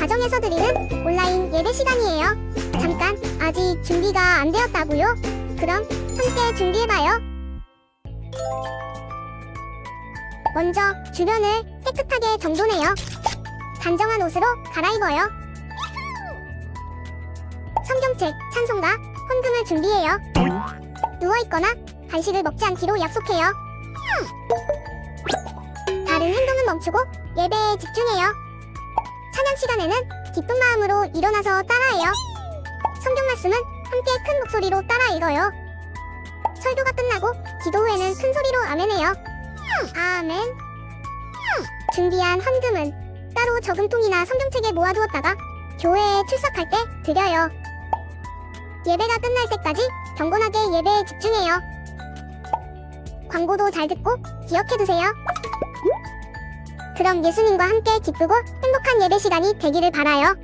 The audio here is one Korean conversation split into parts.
가정에서 드리는 온라인 예배 시간이에요. 잠깐, 아직 준비가 안 되었다고요? 그럼 함께 준비해봐요. 먼저 주변을 깨끗하게 정돈해요. 단정한 옷으로 갈아입어요. 성경책, 찬송가, 헌금을 준비해요. 누워있거나 간식을 먹지 않기로 약속해요. 다른 행동은 멈추고 예배에 집중해요. 찬양 시간에는 기쁜 마음으로 일어나서 따라해요. 성경 말씀은 함께 큰 목소리로 따라 읽어요. 설교가 끝나고 기도 후에는 큰 소리로 아멘해요. 아멘. 준비한 헌금은 따로 저금통이나 성경책에 모아두었다가 교회에 출석할 때 드려요. 예배가 끝날 때까지 경건하게 예배에 집중해요. 광고도 잘 듣고 기억해두세요. 그럼 예수님과 함께 기쁘고 행복한 예배 시간이 되기를 바라요.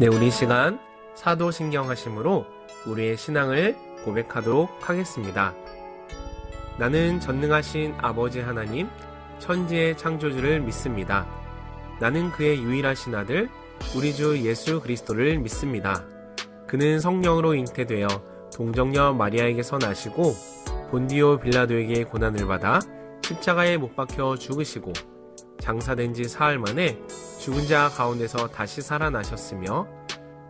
네, 우리 시간 사도신경하심으로 우리의 신앙을 고백하도록 하겠습니다. 나는 전능하신 아버지 하나님, 천지의 창조주를 믿습니다. 나는 그의 유일하신 아들, 우리 주 예수 그리스도를 믿습니다. 그는 성령으로 잉태되어 동정녀 마리아에게서 나시고 본디오 빌라도에게 고난을 받아 십자가에 못 박혀 죽으시고 장사된 지 사흘 만에 죽은 자 가운데서 다시 살아나셨으며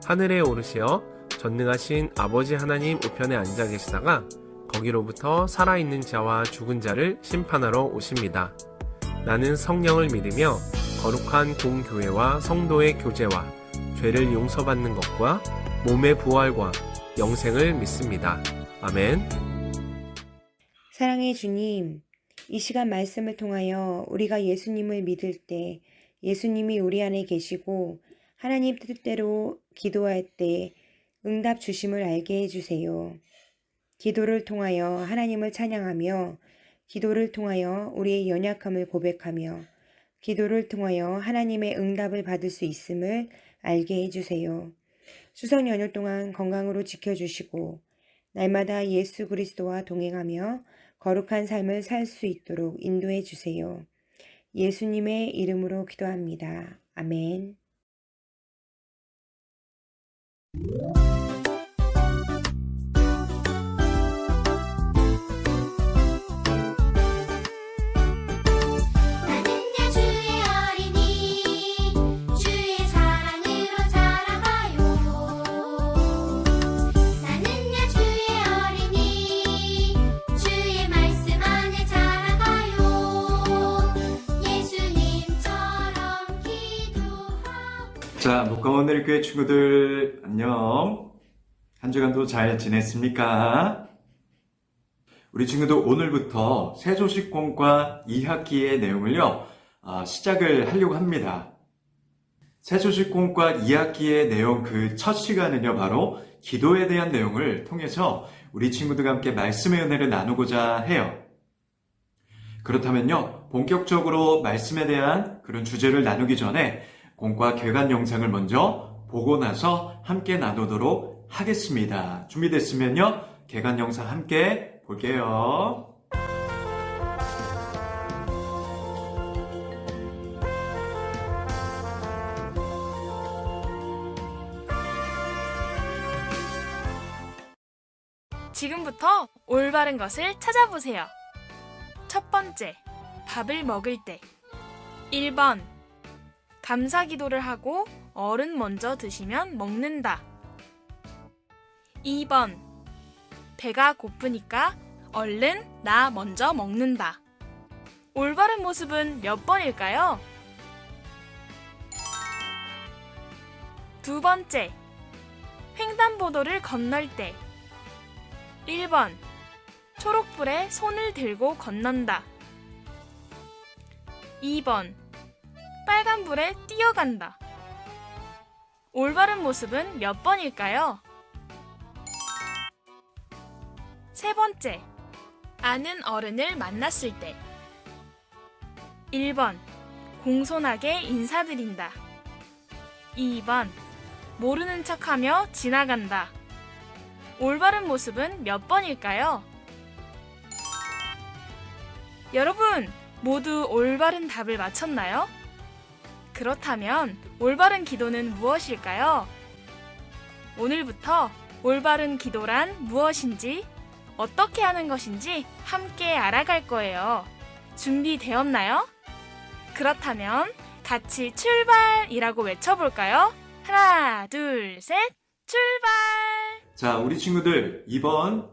하늘에 오르시어 전능하신 아버지 하나님 우편에 앉아 계시다가 거기로부터 살아있는 자와 죽은 자를 심판하러 오십니다. 나는 성령을 믿으며 거룩한 공교회와 성도의 교제와 죄를 용서받는 것과 몸의 부활과 영생을 믿습니다. 아멘. 사랑의 주님, 이 시간 말씀을 통하여 우리가 예수님을 믿을 때 예수님이 우리 안에 계시고 하나님 뜻대로 기도할 때 응답 주심을 알게 해주세요. 기도를 통하여 하나님을 찬양하며 기도를 통하여 우리의 연약함을 고백하며 기도를 통하여 하나님의 응답을 받을 수 있음을 알게 해주세요. 추석 연휴 동안 건강으로 지켜주시고 날마다 예수 그리스도와 동행하며 거룩한 삶을 살 수 있도록 인도해 주세요. 예수님의 이름으로 기도합니다. 아멘. 나는야 주의 어린이 주의 사랑으로 자라가요. 나는야 주의 어린이 주의 말씀 안에 자라가요. 예수님처럼 기도하고. 자, 목감원들 교회 친구들 안녕. 한 주간도 잘 지냈습니까? 우리 친구들 오늘부터 세조식공과 2학기의 내용을요 시작을 하려고 합니다. 세조식공과 2학기의 내용 그 첫 시간은요 바로 기도에 대한 내용을 통해서 우리 친구들과 함께 말씀의 은혜를 나누고자 해요. 그렇다면요 본격적으로 말씀에 대한 그런 주제를 나누기 전에 공과 개관 영상을 먼저 보고 나서 함께 나누도록 하겠습니다. 준비됐으면요 개관 영상 함께 볼게요. 지금부터 올바른 것을 찾아보세요. 첫 번째, 밥을 먹을 때. 1번, 감사 기도를 하고 어른 먼저 드시면 먹는다. 2번, 배가 고프니까 얼른 나 먼저 먹는다. 올바른 모습은 몇 번일까요? 두 번째, 횡단보도를 건널 때. 1번, 초록불에 손을 들고 건넌다. 2번, 빨간불에 뛰어간다. 올바른 모습은 몇 번일까요? 세 번째, 아는 어른을 만났을 때. 1번, 공손하게 인사드린다. 2번, 모르는 척하며 지나간다. 올바른 모습은 몇 번일까요? 여러분, 모두 올바른 답을 맞췄나요? 그렇다면 올바른 기도는 무엇일까요? 오늘부터 올바른 기도란 무엇인지, 어떻게 하는 것인지 함께 알아갈 거예요. 준비되었나요? 그렇다면 같이 출발이라고 외쳐볼까요? 하나, 둘, 셋, 출발! 자, 우리 친구들 이번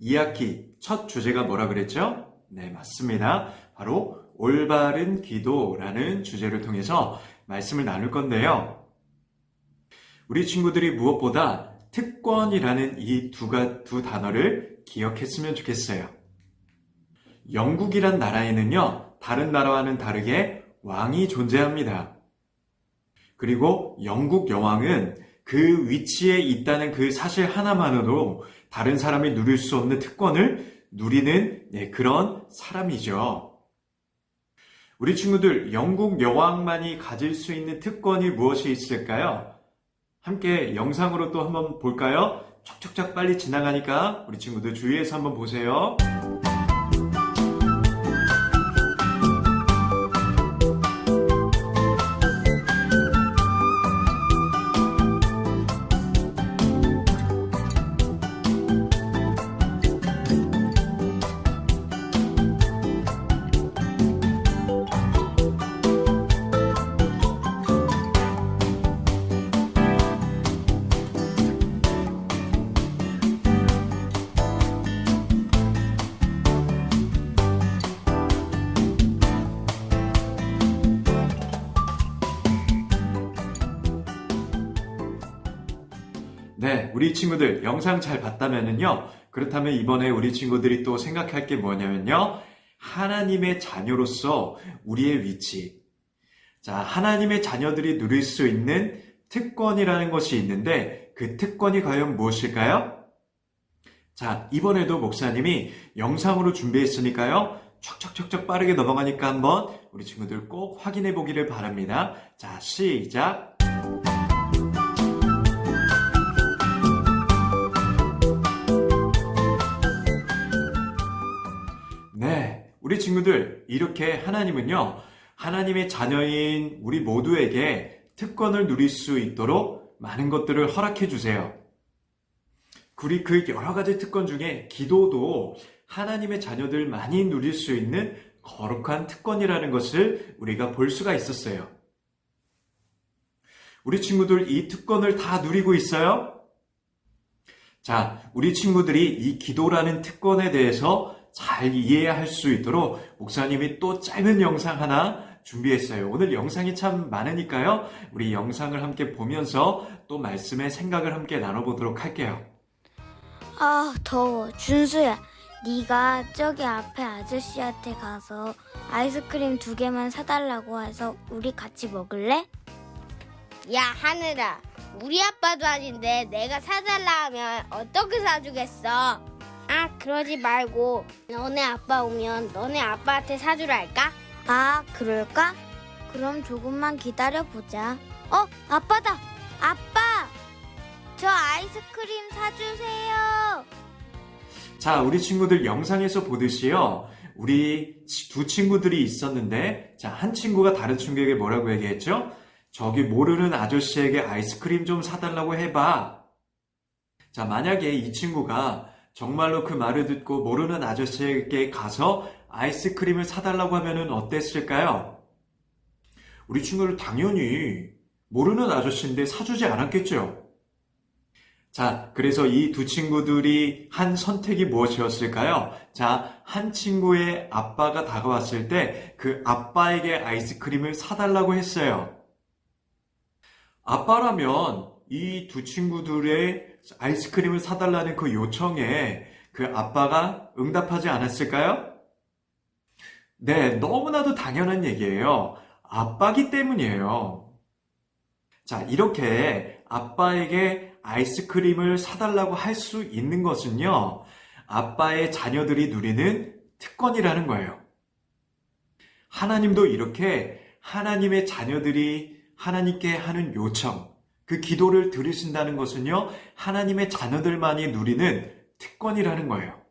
2학기 첫 주제가 뭐라 그랬죠? 네, 맞습니다. 바로 올바른 기도라는 주제를 통해서 말씀을 나눌 건데요. 우리 친구들이 무엇보다 특권이라는 이 두 단어를 기억했으면 좋겠어요. 영국이란 나라에는요, 다른 나라와는 다르게 왕이 존재합니다. 그리고 영국 여왕은 그 위치에 있다는 그 사실 하나만으로 다른 사람이 누릴 수 없는 특권을 누리는 그런 사람이죠. 우리 친구들, 영국 여왕만이 가질 수 있는 특권이 무엇이 있을까요? 함께 영상으로 또 한번 볼까요? 촉촉촉 빨리 지나가니까 우리 친구들 주의해서 한번 보세요. 네, 우리 친구들 영상 잘 봤다면은요. 그렇다면 이번에 우리 친구들이 또 생각할 게 뭐냐면요. 하나님의 자녀로서 우리의 위치. 자, 하나님의 자녀들이 누릴 수 있는 특권이라는 것이 있는데 그 특권이 과연 무엇일까요? 자, 이번에도 목사님이 영상으로 준비했으니까요. 척척척척 빠르게 넘어가니까 한번 우리 친구들 꼭 확인해 보기를 바랍니다. 자, 시작! 네, 우리 친구들 이렇게 하나님은요. 하나님의 자녀인 우리 모두에게 특권을 누릴 수 있도록 많은 것들을 허락해 주세요. 우리 그 여러 가지 특권 중에 기도도 하나님의 자녀들 많이 누릴 수 있는 거룩한 특권이라는 것을 우리가 볼 수가 있었어요. 우리 친구들 이 특권을 다 누리고 있어요? 자, 우리 친구들이 이 기도라는 특권에 대해서 잘 이해할 수 있도록 목사님이 또 짧은 영상 하나 준비했어요. 오늘 영상이 참 많으니까요. 우리 영상을 함께 보면서 또 말씀의 생각을 함께 나눠보도록 할게요. 아, 더워. 준수야, 네가 저기 앞에 아저씨한테 가서 아이스크림 2개만 사달라고 해서 우리 같이 먹을래? 야, 하늘아. 우리 아빠도 아닌데 내가 사달라 하면 어떻게 사주겠어? 아, 그러지 말고 너네 아빠 오면 너네 아빠한테 사주라 할까? 아, 그럴까? 그럼 조금만 기다려보자. 아빠다! 아빠! 저 아이스크림 사주세요. 자, 우리 친구들 영상에서 보듯이요. 우리 두 친구들이 있었는데, 자, 한 친구가 다른 친구에게 뭐라고 얘기했죠? 저기 모르는 아저씨에게 아이스크림 좀 사달라고 해봐. 자, 만약에 이 친구가 정말로 그 말을 듣고 모르는 아저씨에게 가서 아이스크림을 사달라고 하면은 어땠을까요? 우리 친구는 당연히 모르는 아저씨인데 사주지 않았겠죠? 자, 그래서 이 두 친구들이 한 선택이 무엇이었을까요? 자, 한 친구의 아빠가 다가왔을 때 그 아빠에게 아이스크림을 사달라고 했어요. 아빠라면 이 두 친구들의 아이스크림을 사달라는 그 요청에 그 아빠가 응답하지 않았을까요? 네, 너무나도 당연한 얘기예요. 아빠기 때문이에요. 자, 이렇게 아빠에게 아이스크림을 사달라고 할 수 있는 것은요, 아빠의 자녀들이 누리는 특권이라는 거예요. 하나님도 이렇게 하나님의 자녀들이 하나님께 하는 요청, 그 기도를 들으신다는 것은요, 하나님의 자녀들만이 누리는 특권이라는 거예요.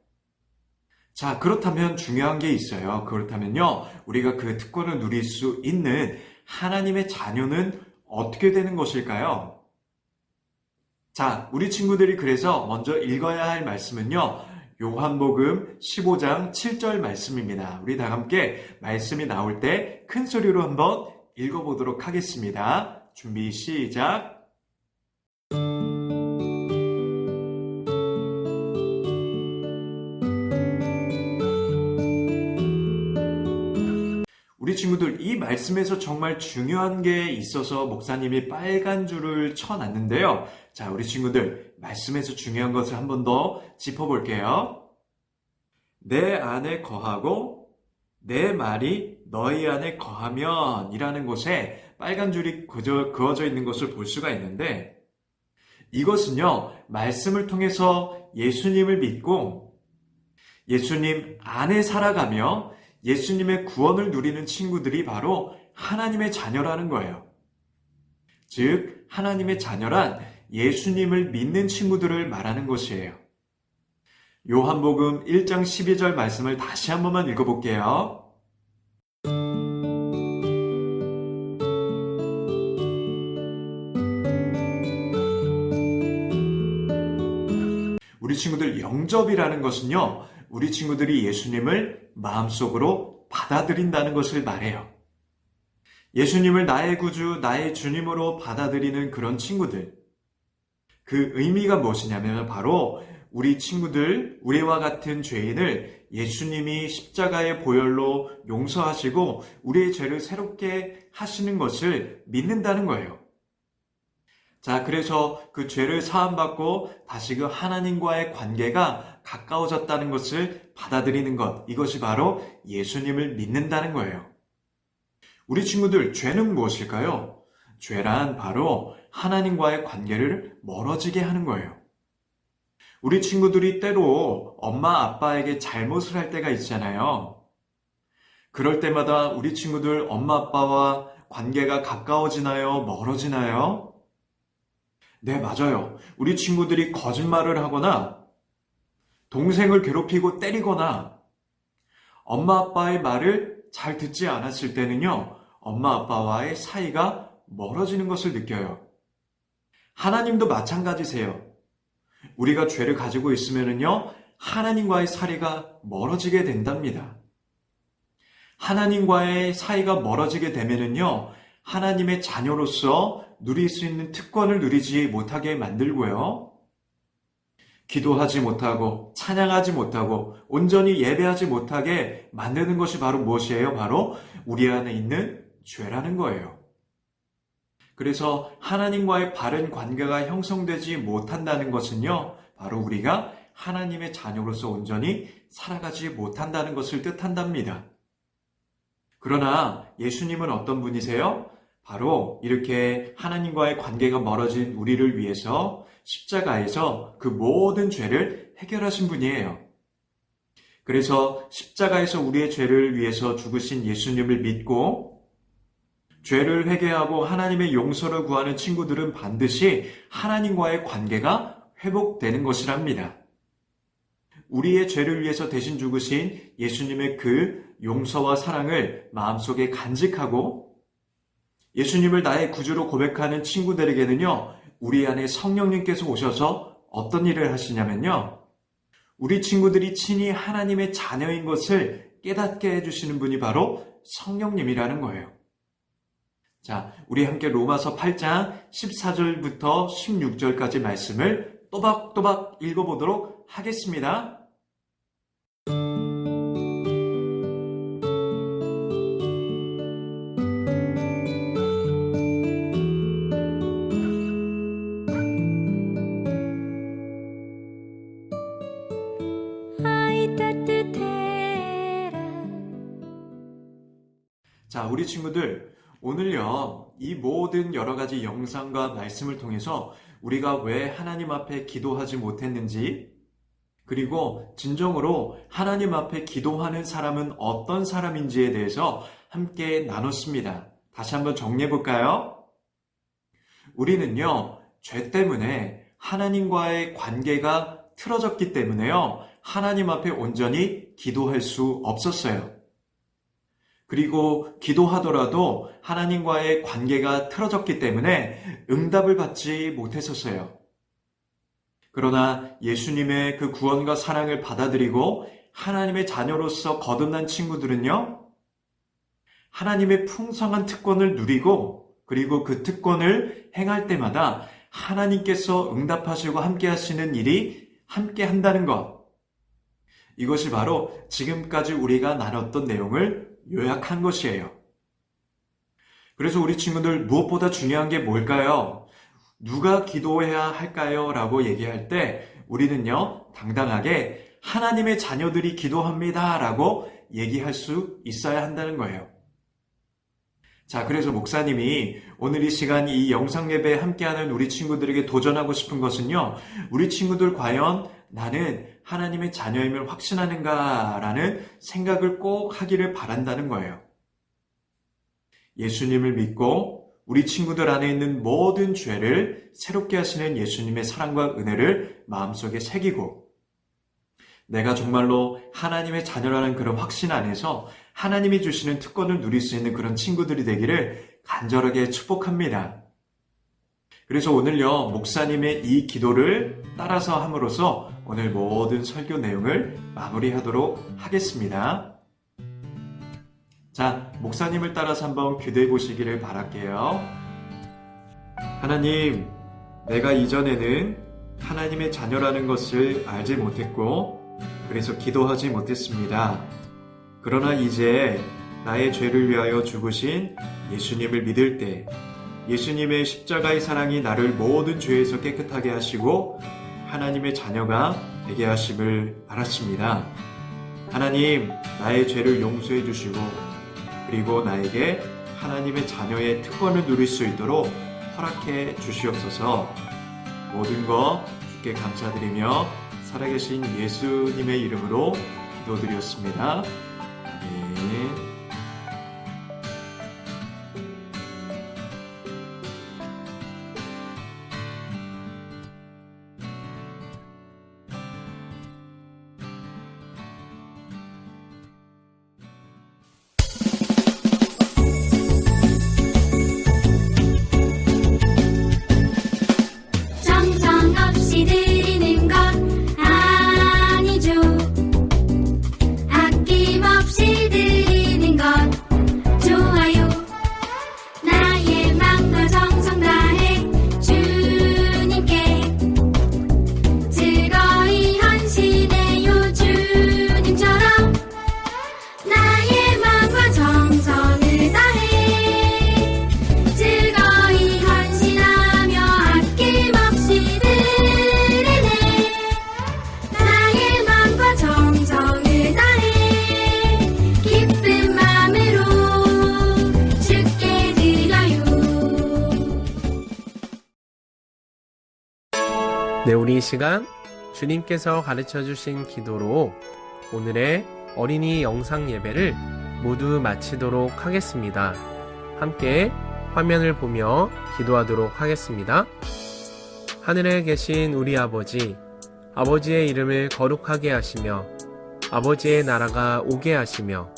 자, 그렇다면 중요한 게 있어요. 그렇다면요, 우리가 그 특권을 누릴 수 있는 하나님의 자녀는 어떻게 되는 것일까요? 자, 우리 친구들이 그래서 먼저 읽어야 할 말씀은요, 요한복음 15장 7절 말씀입니다. 우리 다 함께 말씀이 나올 때 큰 소리로 한번 읽어보도록 하겠습니다. 준비 시작! 우리 친구들, 이 말씀에서 정말 중요한 게 있어서 목사님이 빨간 줄을 쳐놨는데요. 자, 우리 친구들, 말씀에서 중요한 것을 한 번 더 짚어볼게요. 내 안에 거하고 내 말이 너희 안에 거하면 이라는 곳에 빨간 줄이 그어져 있는 것을 볼 수가 있는데, 이것은요, 말씀을 통해서 예수님을 믿고 예수님 안에 살아가며 예수님의 구원을 누리는 친구들이 바로 하나님의 자녀라는 거예요. 즉 하나님의 자녀란 예수님을 믿는 친구들을 말하는 것이에요. 요한복음 1장 12절 말씀을 다시 한 번만 읽어볼게요. 우리 친구들 영접이라는 것은요, 우리 친구들이 예수님을 마음속으로 받아들인다는 것을 말해요. 예수님을 나의 구주, 나의 주님으로 받아들이는 그런 친구들. 그 의미가 무엇이냐면 바로 우리 친구들, 우리와 같은 죄인을 예수님이 십자가의 보혈로 용서하시고 우리의 죄를 새롭게 하시는 것을 믿는다는 거예요. 자, 그래서 그 죄를 사함받고 다시 그 하나님과의 관계가 가까워졌다는 것을 받아들이는 것, 이것이 바로 예수님을 믿는다는 거예요. 우리 친구들, 죄는 무엇일까요? 죄란 바로 하나님과의 관계를 멀어지게 하는 거예요. 우리 친구들이 때로 엄마 아빠에게 잘못을 할 때가 있잖아요. 그럴 때마다 우리 친구들 엄마 아빠와 관계가 가까워지나요? 멀어지나요? 네, 맞아요. 우리 친구들이 거짓말을 하거나 동생을 괴롭히고 때리거나 엄마 아빠의 말을 잘 듣지 않았을 때는요, 엄마 아빠와의 사이가 멀어지는 것을 느껴요. 하나님도 마찬가지세요. 우리가 죄를 가지고 있으면요, 하나님과의 사이가 멀어지게 된답니다. 하나님과의 사이가 멀어지게 되면요, 하나님의 자녀로서 누릴 수 있는 특권을 누리지 못하게 만들고요. 기도하지 못하고 찬양하지 못하고 온전히 예배하지 못하게 만드는 것이 바로 무엇이에요? 바로 우리 안에 있는 죄라는 거예요. 그래서 하나님과의 바른 관계가 형성되지 못한다는 것은요, 바로 우리가 하나님의 자녀로서 온전히 살아가지 못한다는 것을 뜻한답니다. 그러나 예수님은 어떤 분이세요? 바로 이렇게 하나님과의 관계가 멀어진 우리를 위해서 십자가에서 그 모든 죄를 해결하신 분이에요. 그래서 십자가에서 우리의 죄를 위해서 죽으신 예수님을 믿고 죄를 회개하고 하나님의 용서를 구하는 친구들은 반드시 하나님과의 관계가 회복되는 것이랍니다. 우리의 죄를 위해서 대신 죽으신 예수님의 그 용서와 사랑을 마음속에 간직하고 예수님을 나의 구주로 고백하는 친구들에게는요, 우리 안에 성령님께서 오셔서 어떤 일을 하시냐면요, 우리 친구들이 친히 하나님의 자녀인 것을 깨닫게 해주시는 분이 바로 성령님이라는 거예요. 자, 우리 함께 로마서 8장 14절부터 16절까지 말씀을 또박또박 읽어보도록 하겠습니다. 자, 우리 친구들, 오늘요, 이 모든 여러 가지 영상과 말씀을 통해서 우리가 왜 하나님 앞에 기도하지 못했는지, 그리고 진정으로 하나님 앞에 기도하는 사람은 어떤 사람인지에 대해서 함께 나눴습니다. 다시 한번 정리해 볼까요? 우리는요, 죄 때문에 하나님과의 관계가 틀어졌기 때문에요, 하나님 앞에 온전히 기도할 수 없었어요. 그리고 기도하더라도 하나님과의 관계가 틀어졌기 때문에 응답을 받지 못했었어요. 그러나 예수님의 그 구원과 사랑을 받아들이고 하나님의 자녀로서 거듭난 친구들은요, 하나님의 풍성한 특권을 누리고 그리고 그 특권을 행할 때마다 하나님께서 응답하시고 함께 하시는 일이 함께 한다는 것. 이것이 바로 지금까지 우리가 나눴던 내용을 요약한 것이에요. 그래서 우리 친구들, 무엇보다 중요한 게 뭘까요? 누가 기도해야 할까요? 라고 얘기할 때 우리는요, 당당하게 하나님의 자녀들이 기도합니다 라고 얘기할 수 있어야 한다는 거예요. 자, 그래서 목사님이 오늘 이 시간 이 영상 예배에 함께하는 우리 친구들에게 도전하고 싶은 것은요, 우리 친구들 과연 나는 하나님의 자녀임을 확신하는가라는 생각을 꼭 하기를 바란다는 거예요. 예수님을 믿고 우리 친구들 안에 있는 모든 죄를 새롭게 하시는 예수님의 사랑과 은혜를 마음속에 새기고 내가 정말로 하나님의 자녀라는 그런 확신 안에서 하나님이 주시는 특권을 누릴 수 있는 그런 친구들이 되기를 간절하게 축복합니다. 그래서 오늘요, 목사님의 이 기도를 따라서 함으로써 오늘 모든 설교 내용을 마무리하도록 하겠습니다. 자, 목사님을 따라서 한번 기도해 보시기를 바랄게요. 하나님, 내가 이전에는 하나님의 자녀라는 것을 알지 못했고 그래서 기도하지 못했습니다. 그러나 이제 나의 죄를 위하여 죽으신 예수님을 믿을 때 예수님의 십자가의 사랑이 나를 모든 죄에서 깨끗하게 하시고 하나님의 자녀가 되게 하심을 알았습니다. 하나님, 나의 죄를 용서해 주시고 그리고 나에게 하나님의 자녀의 특권을 누릴 수 있도록 허락해 주시옵소서. 모든 것 주께 감사드리며 살아계신 예수님의 이름으로 기도드렸습니다. 아멘. 정성 없이 드리는 것 아니죠. 아낌없이 드리는 것 좋아요. 나의 맘과 정성 다해 주님께 즐거이 헌신해요. 주님처럼 나의 맘과 정성을 다해 즐거이 헌신하며 아낌없이 드리네. 나의 맘과 정성을 다해 기쁜 마음으로 주께 드려요. 네, 우리 이 시간 주님께서 가르쳐 주신 기도로 오늘의 어린이 영상 예배를 모두 마치도록 하겠습니다. 함께 화면을 보며 기도하도록 하겠습니다. 하늘에 계신 우리 아버지, 아버지의 이름을 거룩하게 하시며 아버지의 나라가 오게 하시며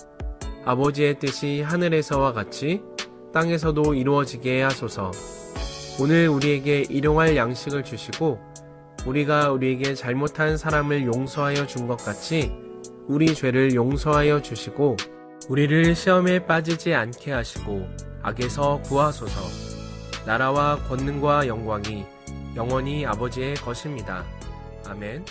아버지의 뜻이 하늘에서와 같이 땅에서도 이루어지게 하소서. 오늘 우리에게 일용할 양식을 주시고 우리가 우리에게 잘못한 사람을 용서하여 준 것 같이 우리 죄를 용서하여 주시고 우리를 시험에 빠지지 않게 하시고 악에서 구하소서. 나라와 권능과 영광이 영원히 아버지의 것입니다. 아멘.